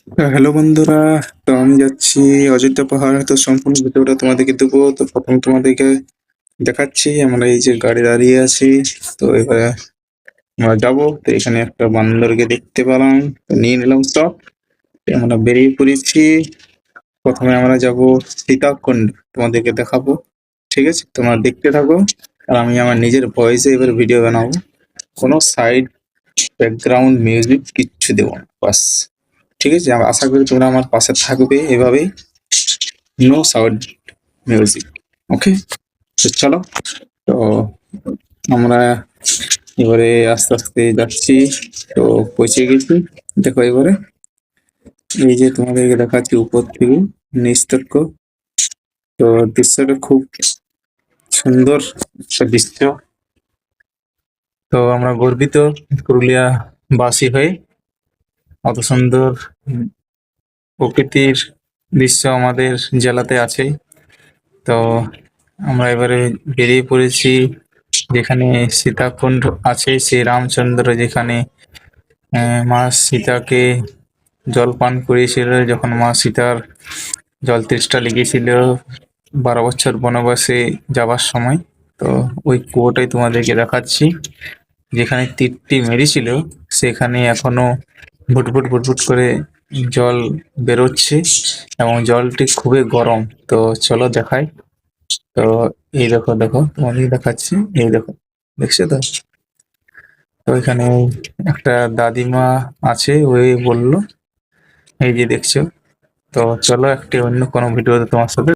Hello বন্ধুরা। তো আমি যাচ্ছি অযোধ্যা পাহাড়। তো সম্পূর্ণ ভিডিওটা তোমাদেরকে দেবো। তো প্রথম তোমাদেরকে দেখাচ্ছি আমরা এই যে গাড়ি দাঁড়িয়ে আছি। তো এবারে আমরা যাবো। তো এখানে একটা বান্দরকে দেখতে পেলাম, তো নিয়ে নিলাম সব। আমরা বেরিয়ে পড়েছি। প্রথমে আমরা যাব সীতাকুণ্ড, তোমাদেরকে দেখাবো। ঠিক আছে, তোমরা দেখতে থাকো। আর আমি আমার নিজের ভয়েসে এবার ভিডিও বানাবো। কোনো সাইড ব্যাকগ্রাউন্ড মিউজিক কিচ্ছু দেবো না, বাস। ঠিক আছে, আমি আশা করি তোমরা আমার পাশে থাকবে এভাবেই। No sound music. ওকে, তো চলো। তো আমরা এবারে আস্তে আস্তে যাচ্ছি। তো পৌঁছে গেছি। দেখো এবারে এই যে তোমাদেরকে দেখাচ্ছি উপর থেকে নিস্তর্ক। তো দৃশ্যটা খুব সুন্দর একটা দৃশ্য। তো আমরা গর্বিত পুরুলিয়া বাসী হয়ে, অত সুন্দর প্রকৃতির দৃশ্য আমাদের জেলাতে আছে। তো আমরা এবারে বেরিয়ে পড়েছি যেখানে সীতাকুণ্ড আছে, সেই রামচন্দ্র যেখানে মা সীতাকে জল পান করিয়েছিল যখন মা সীতার জল তেষ্টা লেগেছিল 12 বছর বনবাসে যাবার সময়। তো ওই কুয়োটাই তোমাদেরকে দেখাচ্ছি, যেখানে তীরটি মেরেছিল সেখানে এখনো ভুটভুট ভুটভুট করে জল বেরোচ্ছে এবং জলটি খুবই গরম। তো চলো দেখাই। তো এই দেখো দেখো তোমাদের দেখাচ্ছি, এই দেখো, দেখছো তো? তো এখানে একটা দাদিমা আছে, ওই বললো, এই যে দেখছো। তো চলো একটি অন্য কোনো ভিডিওতে তোমার সাথে